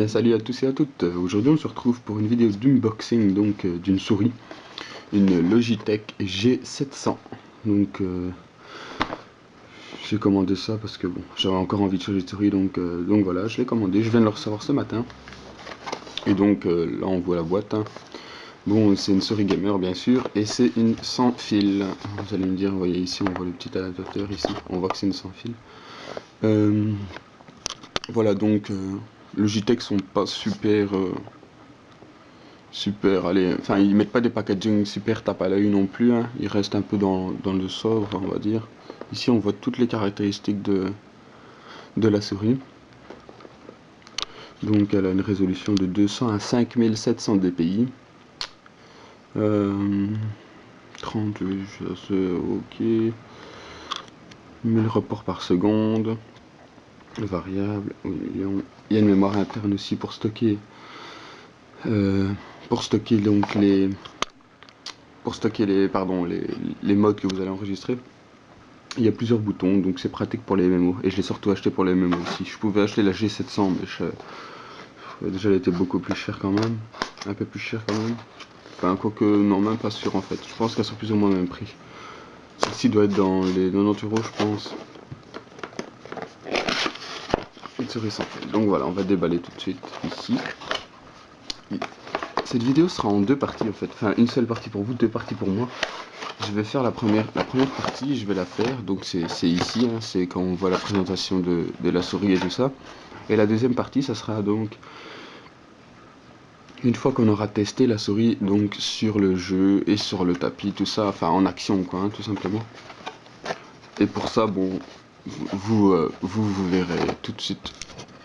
Bien salut à tous et à toutes. Aujourd'hui on se retrouve pour une vidéo d'unboxing donc d'une souris, une Logitech G700. Donc j'ai commandé ça parce que bon, j'avais encore envie de changer de souris, donc voilà, je l'ai commandé. Je viens de le recevoir ce matin. Et donc là on voit la boîte, hein. Bon, c'est une souris gamer bien sûr, et c'est une sans fil. Vous allez me dire, vous voyez ici, on voit le petit adaptateur ici, on voit que c'est une sans fil. Voilà, donc Logitech sont pas super allez, enfin ils mettent pas des packaging super tape à l'œil non plus, hein. Ils restent un peu dans le sobre, on va dire. Ici on voit toutes les caractéristiques de la souris. Donc elle a une résolution de 200 à 5700 dpi. 30, c'est ok. 1000 reports par seconde. Variable, oui, million. Il y a une mémoire interne aussi pour stocker donc les modes que vous allez enregistrer. Il y a plusieurs boutons, donc c'est pratique pour les MMO, et je l'ai surtout acheté pour les MMO aussi. Je pouvais acheter la G700, mais déjà elle était beaucoup plus chère quand même, un peu plus chère quand même. Enfin, quoique, non, même pas sûr en fait. Je pense qu'elles sont plus ou moins au même prix. Celle-ci doit être dans les 90 €, je pense. Une souris sans fil. Donc voilà, on va déballer tout de suite ici. Cette vidéo sera en deux parties en fait. Enfin, une seule partie pour vous, deux parties pour moi. Je vais faire la première partie, je vais la faire. Donc c'est ici, hein, c'est quand on voit la présentation de la souris et tout ça. Et la deuxième partie, ça sera donc une fois qu'on aura testé la souris donc sur le jeu et sur le tapis, tout ça, enfin en action quoi, hein, tout simplement. Et pour ça, bon, vous verrez tout de suite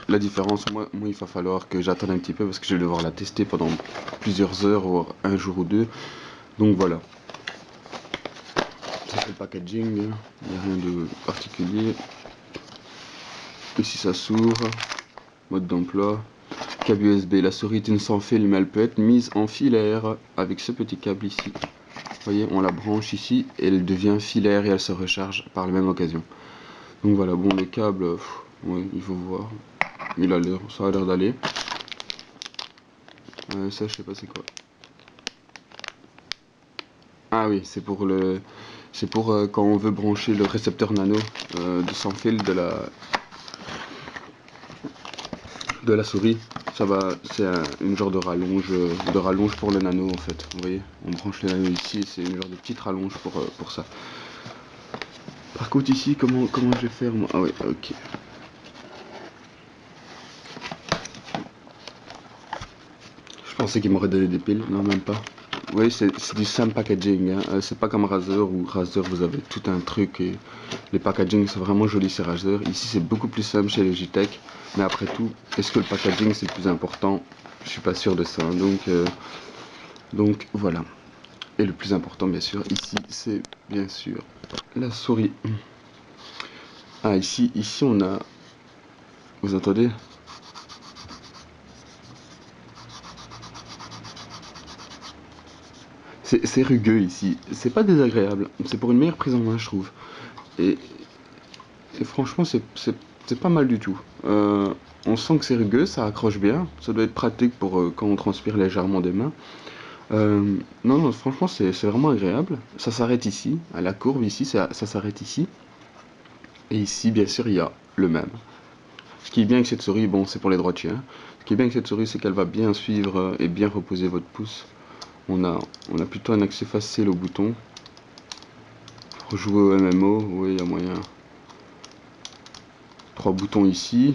la différence. Moi, il va falloir que j'attende un petit peu parce que je vais devoir la tester pendant plusieurs heures, voire un jour ou deux. Donc voilà. Ça c'est le packaging, il n'y a rien de particulier. Ici ça s'ouvre, mode d'emploi, câble USB, la souris est une sans fil mais elle peut être mise en filaire avec ce petit câble ici. Vous voyez, on la branche ici et elle devient filaire et elle se recharge par la même occasion. Donc voilà, bon le câble, ouais, il faut voir, ça a l'air d'aller. Ça je sais pas c'est quoi. Ah oui, c'est pour quand on veut brancher le récepteur nano de sans fil de la souris. Ça va, c'est une genre de rallonge pour le nano en fait. Vous voyez, on branche le nano ici, c'est une genre de petite rallonge pour ça. Par contre ici, comment je vais faire moi? Ah oui, ok. Je pensais qu'il m'aurait donné des piles, non même pas. Oui, c'est du simple packaging, hein. C'est pas comme Razer où Razer vous avez tout un truc et les packaging sont vraiment jolis chez Razer. Ici c'est beaucoup plus simple chez Logitech, mais après tout, est-ce que le packaging c'est le plus important? Je suis pas sûr de ça, donc voilà. Et le plus important bien sûr ici c'est bien sûr la souris. Ah ici on a, vous entendez? C'est rugueux ici, c'est pas désagréable, c'est pour une meilleure prise en main je trouve. Et franchement c'est pas mal du tout. On sent que c'est rugueux, ça accroche bien, ça doit être pratique pour quand on transpire légèrement des mains. Non, franchement c'est vraiment agréable. Ça s'arrête ici, à la courbe ici, ça s'arrête ici. Et ici bien sûr il y a le même. Ce qui est bien avec cette souris, bon c'est pour les droitiers, hein. Ce qui est bien avec cette souris c'est qu'elle va bien suivre et bien reposer votre pouce. On a plutôt un accès facile au bouton. Pour jouer au MMO, oui il y a moyen. 3 boutons ici,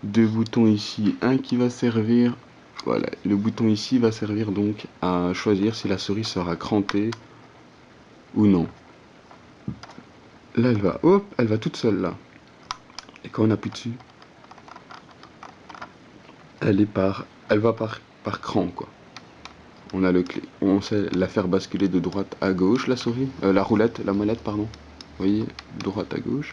2 boutons ici, un qui va servir, voilà, le bouton ici va servir donc à choisir si la souris sera crantée ou non. Là elle va, hop, elle va toute seule là. Et quand on appuie dessus, elle va par cran quoi. On a le clé, on sait la faire basculer de droite à gauche la souris, la roulette, la molette pardon. Vous voyez, droite à gauche.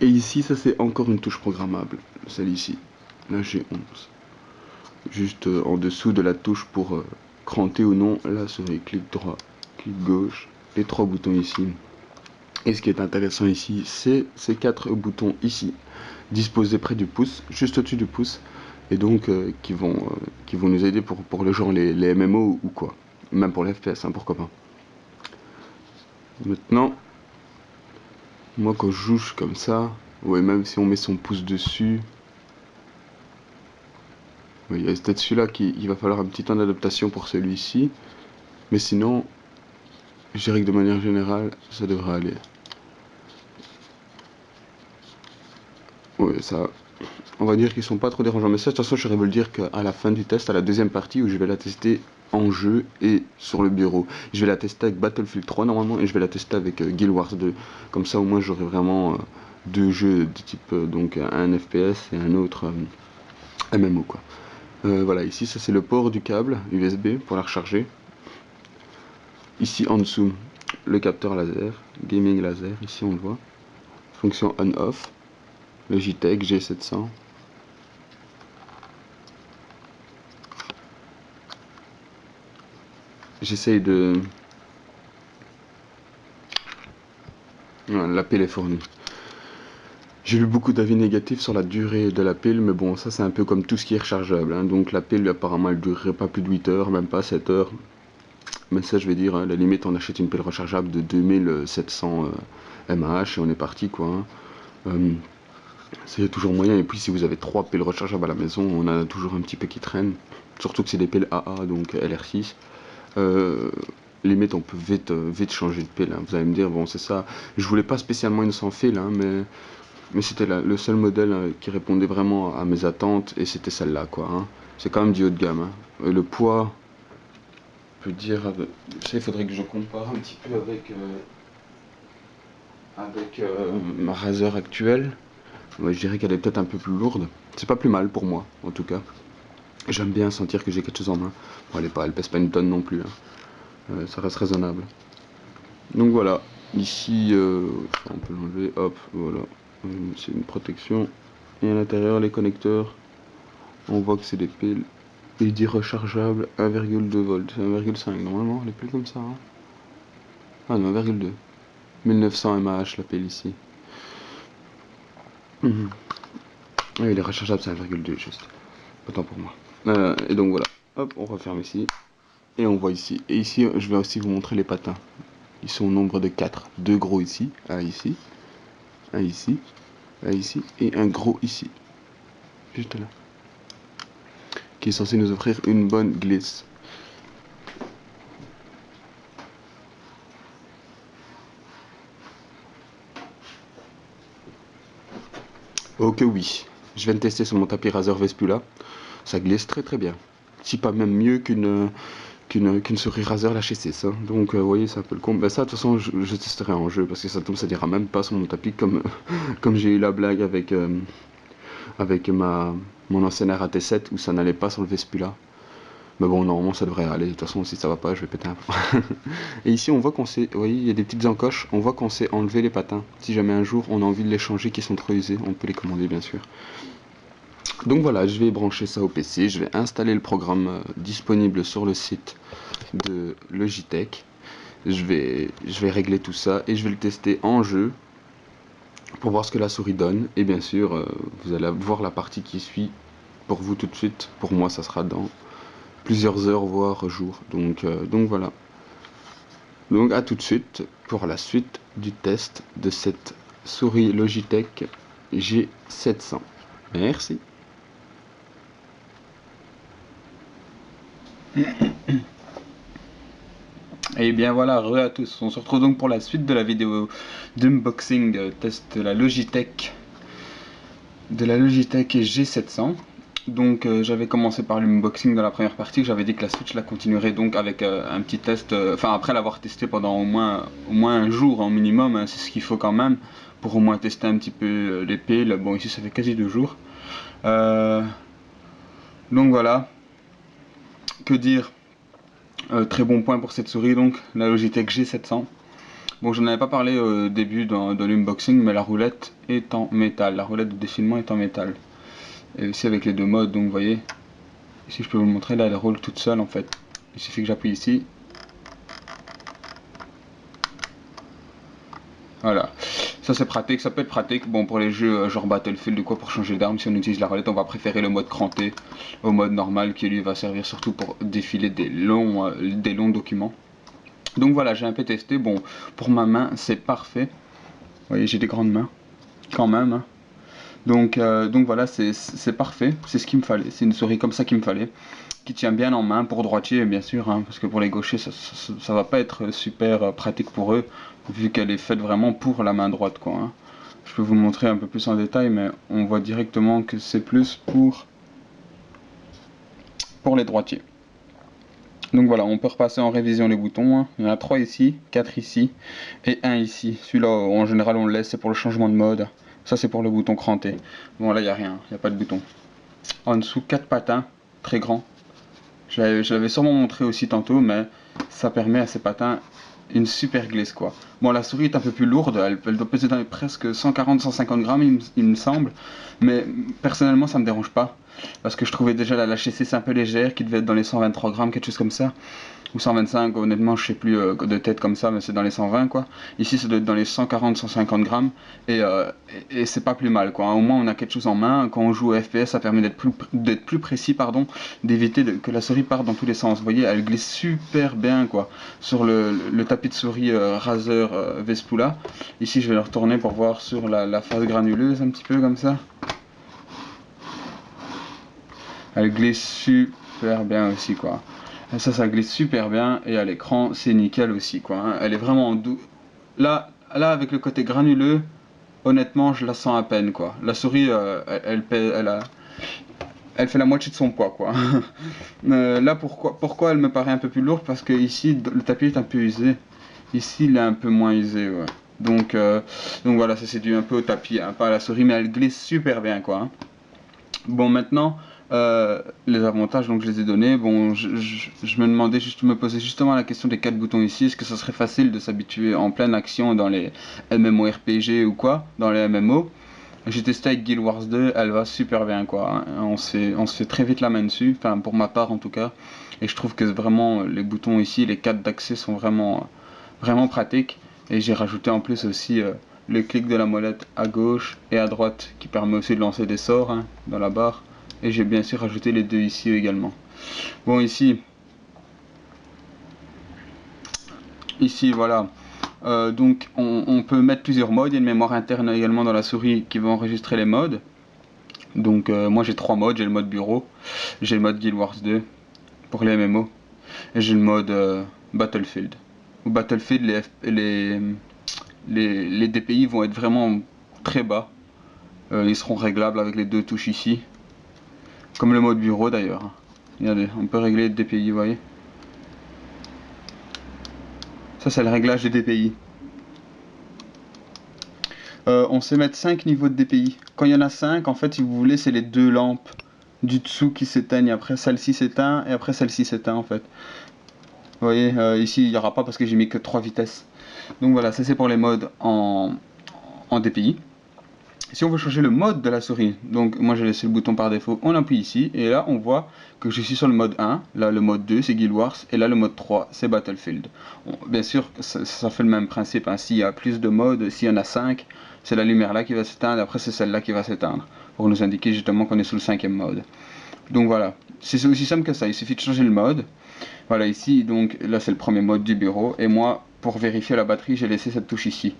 Et ici ça c'est encore une touche programmable, celle ici, la G11. Juste en dessous de la touche pour cranter ou non la souris. Clic droit, clic gauche, les 3 boutons ici. Et ce qui est intéressant ici, c'est ces 4 boutons ici. disposés près du pouce, juste au-dessus du pouce, et donc qui vont nous aider pour le genre les MMO ou quoi, même pour les FPS, hein, pourquoi pas. Maintenant, moi quand je joue comme ça, ouais, même si on met son pouce dessus, ouais, il y a peut-être celui-là il va falloir un petit temps d'adaptation pour celui-ci, mais sinon, je dirais que de manière générale, ça devrait aller. Ouais, ça, on va dire qu'ils sont pas trop dérangeants. Mais ça, de toute façon, je vais vous le dire qu'à la fin du test, à la deuxième partie où je vais la tester en jeu et sur le bureau. Je vais la tester avec Battlefield 3 normalement et je vais la tester avec Guild Wars 2. Comme ça, au moins, j'aurai vraiment deux jeux de type donc un FPS et un autre MMO quoi. Voilà, ici, ça c'est le port du câble USB pour la recharger. Ici en dessous, le capteur laser, gaming laser, ici on le voit. Fonction on-off, Logitech G700. J'essaye de... Voilà, la pile est fournie. J'ai lu beaucoup d'avis négatifs sur la durée de la pile, mais bon, ça c'est un peu comme tout ce qui est rechargeable, hein. Donc la pile, apparemment, elle durerait pas plus de 8 heures, même pas 7 heures. Mais ça, je vais dire, hein, la limite, on achète une pile rechargeable de 2700 mAh et on est parti, quoi, hein. C'est toujours moyen. Et puis, si vous avez 3 piles rechargeables à la maison, on a toujours un petit peu qui traîne. Surtout que c'est des piles AA, donc LR6. Limite, on peut vite changer de pile, hein. Vous allez me dire, bon, c'est ça. Je voulais pas spécialement une sans fil, hein, mais c'était le seul modèle qui répondait vraiment à mes attentes, et c'était celle-là, quoi, hein. C'est quand même du haut de gamme, hein. Le poids, je peux dire, ça, il faudrait que je compare un petit peu avec ma Razer actuelle. Ouais, je dirais qu'elle est peut-être un peu plus lourde. C'est pas plus mal pour moi, en tout cas. J'aime bien sentir que j'ai quelque chose en main. Bon, elle pèse pas une tonne non plus, hein. Ça reste raisonnable. Donc voilà, ici, on peut l'enlever, hop, voilà. C'est une protection. Et à l'intérieur, les connecteurs, on voit que c'est des piles. Il dit rechargeable 1,2 volts, c'est 1,5 normalement, elle est plus comme ça, hein. Ah non, 1,2. 1900 mAh la pile ici. Mhm. Oui, il est rechargeable, c'est 1,2 juste. Autant pour moi. Et donc voilà, hop, on referme ici. Et on voit ici. Et ici, je vais aussi vous montrer les patins. Ils sont au nombre de 4. Deux gros ici, un ici, un ici, un ici, et un gros ici. Juste là. Qui est censé nous offrir une bonne glisse. Ok oui, je viens de tester sur mon tapis Razer Vespula. Ça glisse très très bien. Si pas même mieux qu'une souris Razer la chez 6, hein. Donc vous voyez, c'est un peu le comble. Ben, ça de toute façon je testerai en jeu parce que ça tombe, ça dira même pas sur mon tapis comme, comme j'ai eu la blague avec mon ancienne RAT7 où ça n'allait pas sur le Vespula. Mais bon, normalement ça devrait aller. De toute façon, si ça va pas, je vais péter un plomb. Et ici, on voit qu'on s'est. Vous voyez, il y a des petites encoches. On voit qu'on s'est enlevé les patins. Si jamais un jour on a envie de les changer, qui sont trop usés, on peut les commander, bien sûr. Donc voilà, je vais brancher ça au PC. Je vais installer le programme disponible sur le site de Logitech. Je vais régler tout ça et je vais le tester en jeu pour voir ce que la souris donne. Et bien sûr, vous allez voir la partie qui suit pour vous tout de suite. Pour moi, ça sera dans plusieurs heures, voire jours. Donc voilà. Donc à tout de suite pour la suite du test de cette souris Logitech G700. Merci. Et bien voilà, re à tous. On se retrouve donc pour la suite de la vidéo d'unboxing test de la Logitech G700. Donc j'avais commencé par l'unboxing dans la première partie, j'avais dit que la Switch la continuerait donc avec un petit test, enfin après l'avoir testé pendant au moins un jour en minimum, hein, c'est ce qu'il faut quand même, pour au moins tester un petit peu les piles. Bon ici ça fait quasi 2 jours. Donc voilà, que dire, très bon point pour cette souris donc, la Logitech G700. Bon j'en avais pas parlé au début dans l'unboxing, mais la roulette est en métal, la roulette de défilement est en métal. Et aussi avec les deux modes, donc vous voyez, ici je peux vous le montrer, là elle roule toute seule en fait. Il suffit que j'appuie ici. Voilà. Ça c'est pratique, ça peut être pratique. Bon, pour les jeux genre Battlefield ou quoi, pour changer d'arme, si on utilise la rolette, on va préférer le mode cranté au mode normal qui lui va servir surtout pour défiler des longs documents. Donc voilà, j'ai un peu testé. Bon, pour ma main, c'est parfait. Vous voyez, j'ai des grandes mains quand même, hein. Donc voilà, c'est parfait. C'est ce qu'il me fallait. C'est une souris comme ça qu'il me fallait, qui tient bien en main pour droitier bien sûr, hein, parce que pour les gauchers ça va pas être super pratique pour eux, vu qu'elle est faite vraiment pour la main droite quoi, hein. Je peux vous montrer un peu plus en détail, mais on voit directement que c'est plus pour les droitiers. Donc voilà, on peut repasser en révision les boutons, hein. Il y en a 3 ici, 4 ici et 1 ici. Celui-là en général on le laisse, c'est pour le changement de mode. Ça c'est pour le bouton cranté. Bon là il n'y a rien, il n'y a pas de bouton. En dessous 4 patins, très grands. Je l'avais sûrement montré aussi tantôt, mais ça permet à ces patins une super glisse quoi. Bon, la souris est un peu plus lourde, elle doit peser dans les presque 140-150 grammes il me semble, mais personnellement ça me dérange pas, parce que je trouvais déjà la HTC un peu légère, qui devait être dans les 123 grammes, quelque chose comme ça, ou 125, honnêtement je sais plus de tête comme ça, mais c'est dans les 120 quoi. Ici ça doit être dans les 140-150 grammes, et c'est pas plus mal quoi. Au moins on a quelque chose en main. Quand on joue au FPS, ça permet d'être plus précis, pardon, d'éviter que la souris parte dans tous les sens. Vous voyez, elle glisse super bien quoi sur le tapis de souris Razer Vespula. Ici je vais le retourner pour voir sur la face granuleuse un petit peu comme ça. Elle glisse super bien aussi quoi. Et ça glisse super bien, et à l'écran c'est nickel aussi quoi, hein. Elle est vraiment doux. Là avec le côté granuleux, honnêtement je la sens à peine quoi. La souris elle fait la moitié de son poids quoi. Là pourquoi elle me paraît un peu plus lourde, parce que ici le tapis est un peu usé. Ici il est un peu moins usé ouais. Donc voilà, ça c'est dû un peu au tapis, hein, pas à la souris, mais elle glisse super bien quoi, hein. Bon maintenant, les avantages donc je les ai donnés. Bon, je me posais justement la question des 4 boutons ici. Est-ce que ça serait facile de s'habituer en pleine action dans les MMORPG ou quoi, dans les MMO? J'ai testé avec Guild Wars 2, elle va super bien quoi, hein. On se fait très vite la main dessus, enfin pour ma part en tout cas. Et je trouve que vraiment les boutons ici, les 4 d'accès sont vraiment pratiques. Et j'ai rajouté en plus aussi le clic de la molette à gauche et à droite, qui permet aussi de lancer des sorts, hein, dans la barre. Et j'ai bien sûr rajouté les deux ici également. Bon ici voilà. Donc on peut mettre plusieurs modes. Il y a une mémoire interne également dans la souris qui va enregistrer les modes. Donc moi j'ai 3 modes. J'ai le mode bureau, j'ai le mode Guild Wars 2 pour les MMO, et j'ai le mode Battlefield. Au Battlefield, les DPI vont être vraiment très bas. Ils seront réglables avec les deux touches ici, comme le mode bureau d'ailleurs. Regardez, on peut régler les DPI, vous voyez. Ça c'est le réglage des DPI. On sait mettre 5 niveaux de DPI. Quand il y en a 5, en fait, si vous voulez, c'est les deux lampes du dessous qui s'éteignent. Après celle-ci s'éteint, et après celle-ci s'éteint en fait. Vous voyez, ici il n'y aura pas parce que j'ai mis que 3 vitesses. Donc voilà, ça c'est pour les modes en DPI. Si on veut changer le mode de la souris, donc moi j'ai laissé le bouton par défaut, on appuie ici, et là on voit que je suis sur le mode 1, là le mode 2 c'est Guild Wars, et là le mode 3 c'est Battlefield. Bon, bien sûr ça fait le même principe, hein. S'il y a plus de modes, s'il y en a 5, c'est la lumière là qui va s'éteindre, après c'est celle-là qui va s'éteindre, pour nous indiquer justement qu'on est sous le 5e mode. Donc voilà, c'est aussi simple que ça, il suffit de changer le mode. Voilà ici, donc là c'est le premier mode du bureau, et moi pour vérifier la batterie j'ai laissé cette touche ici.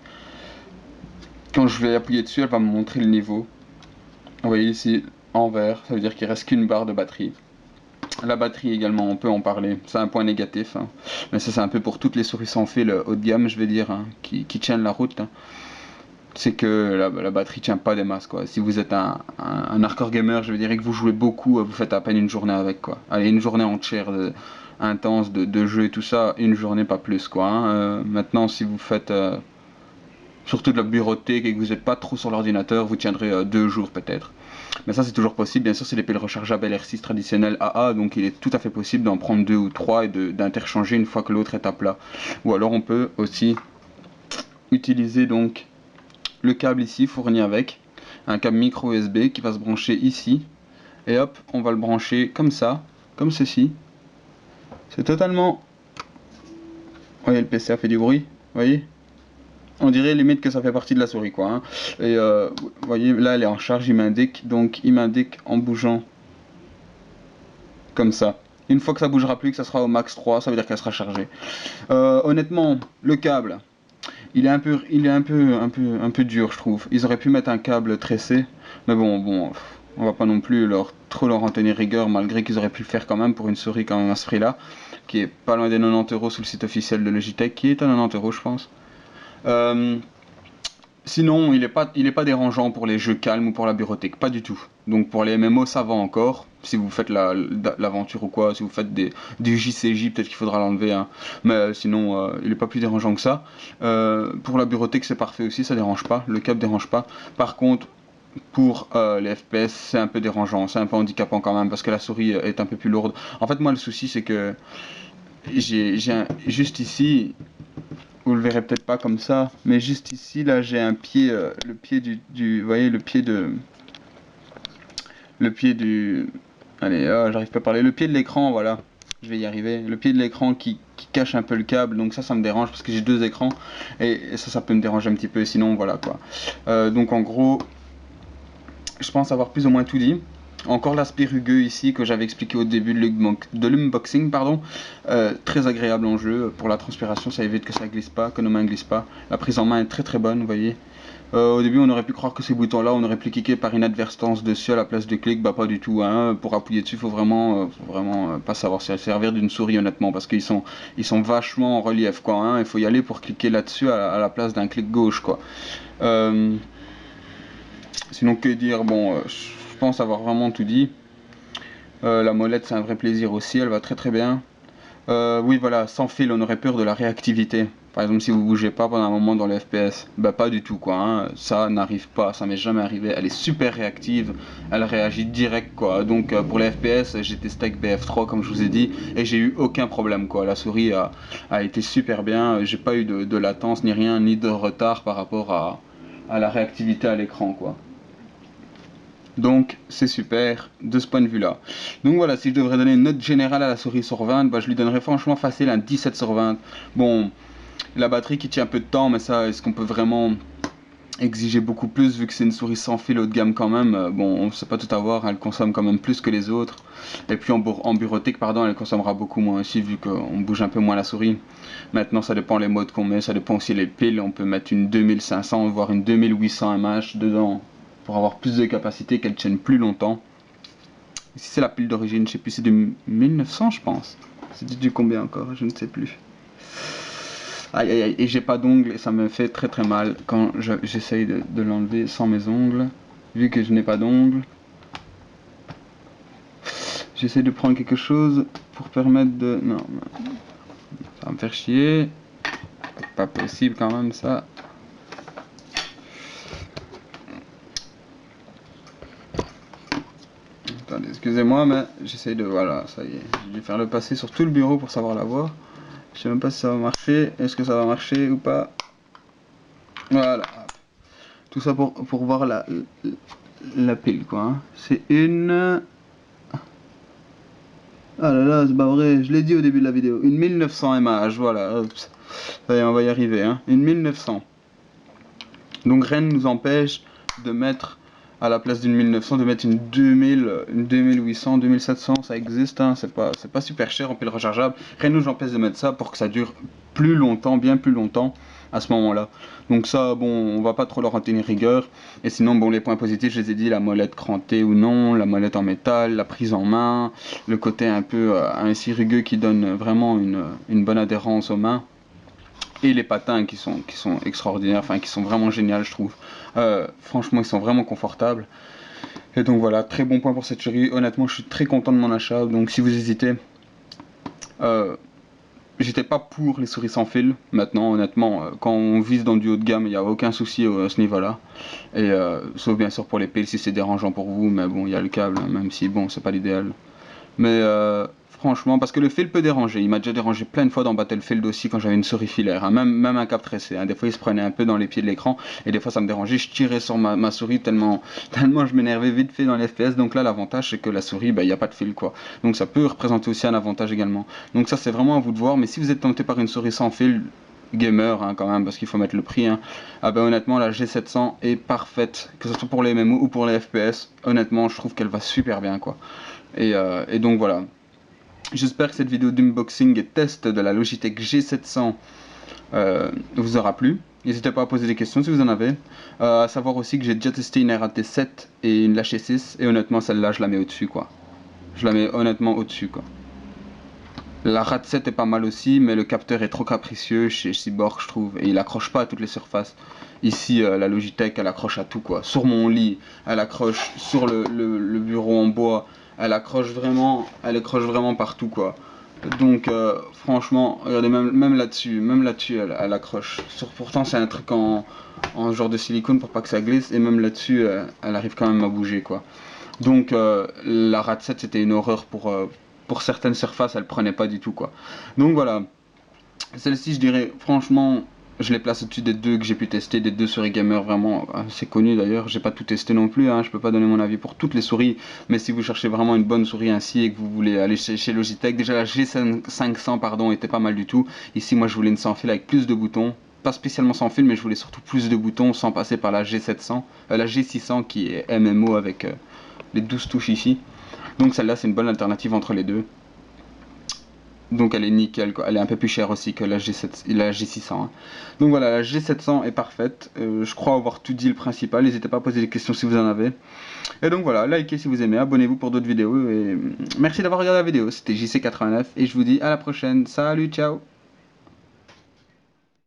Quand je vais appuyer dessus, elle va me montrer le niveau. Vous voyez ici, en vert, ça veut dire qu'il reste qu'une barre de batterie. La batterie également, on peut en parler, c'est un point négatif, hein. Mais ça c'est un peu pour toutes les souris sans fil haut de gamme, je vais dire, hein, qui tiennent la route, hein. C'est que la batterie tient pas des masses quoi. Si vous êtes un hardcore gamer, je veux dire, et que vous jouez beaucoup, vous faites à peine une journée avec quoi. Allez, une journée entière intense de jeu et tout ça, une journée pas plus quoi, hein. Maintenant si vous faites surtout de la bureautique et que vous n'êtes pas trop sur l'ordinateur, vous tiendrez 2 jours peut-être. Mais ça c'est toujours possible, bien sûr c'est des piles rechargeables LR6 traditionnelles AA, donc il est tout à fait possible d'en prendre 2 ou 3 et d'interchanger une fois que l'autre est à plat. Ou alors on peut aussi utiliser donc le câble ici fourni avec, un câble micro USB qui va se brancher ici, et hop, on va le brancher comme ça, comme ceci. C'est totalement... Vous voyez, le PC a fait du bruit, vous voyez. On dirait limite que ça fait partie de la souris quoi, hein. Et vous voyez là elle est en charge, il m'indique, donc il m'indique en bougeant comme ça. Une fois que ça bougera plus, que ça sera au max 3, ça veut dire qu'elle sera chargée. Honnêtement, le câble, il est un peu dur, je trouve. Ils auraient pu mettre un câble tressé, mais bon, on va pas non plus trop leur en tenir rigueur, malgré qu'ils auraient pu le faire quand même pour une souris quand même à ce prix-là, qui est pas loin des 90 € sur le site officiel de Logitech, qui est à 90 € je pense. Euh, Sinon, il est pas dérangeant pour les jeux calmes ou pour la bureautique, pas du tout. Donc pour les MMO, ça va encore. Si vous faites l'aventure ou quoi, si vous faites du JCJ, peut-être qu'il faudra l'enlever, hein. Mais sinon, il est pas plus dérangeant que ça. Pour la bureautique, c'est parfait aussi, ça dérange pas. Le câble dérange pas. Par contre, pour les FPS, c'est un peu dérangeant, c'est un peu handicapant quand même parce que la souris est un peu plus lourde. En fait, moi, le souci, c'est que juste ici. Vous le verrez peut-être pas comme ça, mais juste ici, là, j'ai un pied, le pied vous voyez, le pied du, allez, j'arrive pas à parler, le pied de l'écran, voilà, je vais y arriver, le pied de l'écran qui cache un peu le câble, donc ça me dérange parce que j'ai deux écrans, et ça peut me déranger un petit peu, sinon, voilà, quoi. Donc, en gros, je pense avoir plus ou moins tout dit. Encore l'aspect rugueux ici que j'avais expliqué au début de l'unboxing, pardon. Très agréable en jeu. Pour la transpiration, ça évite que ça glisse pas, que nos mains glissent pas. La prise en main est très très bonne, vous voyez. Au début, on aurait pu croire que ces boutons-là, on aurait pu cliquer par inadvertance dessus à la place de clic. Bah pas du tout, hein. Pour appuyer dessus, faut vraiment pas savoir se servir d'une souris honnêtement, parce qu'ils sont vachement en relief, quoi, hein. Il faut y aller pour cliquer là-dessus à la place d'un clic gauche, quoi. Sinon, que dire? Bon, je pense avoir vraiment tout dit. La molette, c'est un vrai plaisir aussi, elle va très très bien. Oui, voilà, sans fil, on aurait peur de la réactivité. Par exemple, si vous bougez pas pendant un moment dans le FPS, bah pas du tout, quoi, hein. Ça n'arrive pas, ça m'est jamais arrivé. Elle est super réactive, elle réagit direct, quoi. Donc pour les FPS, j'ai testé avec BF3 comme je vous ai dit, et j'ai eu aucun problème, quoi. La souris a été super bien, j'ai pas eu de latence ni rien, ni de retard par rapport à la réactivité à l'écran, quoi. Donc c'est super de ce point de vue là. Donc voilà, si je devrais donner une note générale à la souris sur 20, bah, je lui donnerais franchement facile un 17 sur 20. Bon, la batterie qui tient un peu de temps, mais ça, est-ce qu'on peut vraiment exiger beaucoup plus vu que c'est une souris sans fil haut de gamme quand même? Bon, on ne sait pas tout avoir, elle consomme quand même plus que les autres. Et puis en bureautique, pardon, elle consommera beaucoup moins aussi vu qu'on bouge un peu moins la souris. Maintenant, ça dépend les modes qu'on met, ça dépend aussi les piles. On peut mettre une 2500 voire une 2800 mAh dedans pour avoir plus de capacité, qu'elle tienne plus longtemps. Ici c'est la pile d'origine, je sais plus, c'est du 1900 je pense. C'est du combien encore, je ne sais plus. Aïe aïe aïe, et j'ai pas d'ongles et ça me fait très très mal quand j'essaye de l'enlever sans mes ongles. Vu que je n'ai pas d'ongles, j'essaie de prendre quelque chose pour permettre de... Non, ça va me faire chier. Pas possible quand même ça. Attendez, excusez-moi, mais j'essaye de... Voilà, ça y est. Je vais faire le passer sur tout le bureau pour savoir la voir. Je sais même pas si ça va marcher. Est-ce que ça va marcher ou pas? Voilà. Tout ça pour voir la pile, quoi, hein. C'est une... Ah là là, c'est pas vrai. Je l'ai dit au début de la vidéo. Une 1900 mAh, voilà. Oups. Ça y est, on va y arriver, hein. Une 1900. Donc rien ne nous empêche de mettre... à la place d'une 1900 de mettre une 2000, une 2800, 2700, ça existe, hein, c'est pas super cher en pile rechargeable. Rien ne nous empêche de mettre ça pour que ça dure plus longtemps, bien plus longtemps à ce moment-là. Donc ça, bon, on va pas trop leur en tenir rigueur. Et sinon, bon, les points positifs, je les ai dit, la molette crantée ou non, la molette en métal, la prise en main, le côté un peu ainsi rugueux qui donne vraiment une bonne adhérence aux mains. Et les patins qui sont extraordinaires, enfin qui sont vraiment géniaux je trouve. Franchement ils sont vraiment confortables. Et donc voilà, très bon point pour cette souris. Honnêtement je suis très content de mon achat. Donc si vous hésitez, j'étais pas pour les souris sans fil. Maintenant honnêtement, quand on vise dans du haut de gamme, il n'y a aucun souci à ce niveau là. Et sauf bien sûr pour les piles si c'est dérangeant pour vous. Mais bon il y a le câble, hein, même si bon c'est pas l'idéal. Mais franchement, parce que le fil peut déranger. Il m'a déjà dérangé plein de fois dans Battlefield aussi quand j'avais une souris filaire, hein. Même un cap tressé, hein. Des fois il se prenait un peu dans les pieds de l'écran et des fois ça me dérangeait. Je tirais sur ma souris tellement je m'énervais vite fait dans les FPS. Donc là l'avantage c'est que la souris, il n'y a pas de fil quoi. Donc ça peut représenter aussi un avantage également. Donc ça c'est vraiment à vous de voir. Mais si vous êtes tenté par une souris sans fil, gamer hein, quand même, parce qu'il faut mettre le prix. Hein. Ah ben honnêtement, la G700 est parfaite, que ce soit pour les MMO ou pour les FPS. Honnêtement, je trouve qu'elle va super bien quoi. Et donc voilà. J'espère que cette vidéo d'unboxing et test de la Logitech G700 vous aura plu. N'hésitez pas à poser des questions si vous en avez. À savoir aussi que j'ai déjà testé une RAT7 et une Lachey 6 et honnêtement celle-là je la mets au-dessus quoi. Je la mets honnêtement au-dessus quoi. La RAT7 est pas mal aussi, mais le capteur est trop capricieux chez Cyborg, je trouve, et il accroche pas à toutes les surfaces. Ici, la Logitech, elle accroche à tout, quoi. Sur mon lit, elle accroche sur le bureau en bois, elle accroche vraiment partout, quoi. Donc, franchement, regardez, même là-dessus, elle accroche. Pourtant, c'est un truc en genre de silicone pour pas que ça glisse, et même là-dessus, elle arrive quand même à bouger, quoi. Donc la RAT7 c'était une horreur pour certaines surfaces, elle prenait pas du tout quoi. Donc voilà, celle-ci je dirais franchement, je les place au-dessus des deux que j'ai pu tester, des deux souris gamer vraiment assez connues d'ailleurs. J'ai pas tout testé non plus, hein, je peux pas donner mon avis pour toutes les souris, mais si vous cherchez vraiment une bonne souris ainsi et que vous voulez aller chez Logitech, déjà la G500 pardon était pas mal du tout. Ici moi je voulais une sans fil avec plus de boutons. Pas spécialement sans fil, mais je voulais surtout plus de boutons sans passer par la G700, la G600 qui est MMO avec les 12 touches ici. Donc celle-là c'est une bonne alternative entre les deux. Donc elle est nickel quoi. Elle est un peu plus chère aussi que la G600. Hein. Donc voilà, la G700 est parfaite. Je crois avoir tout dit le principal. N'hésitez pas à poser des questions si vous en avez. Et donc voilà, likez si vous aimez, abonnez-vous pour d'autres vidéos. Et merci d'avoir regardé la vidéo. C'était JC89 et je vous dis à la prochaine. Salut, ciao.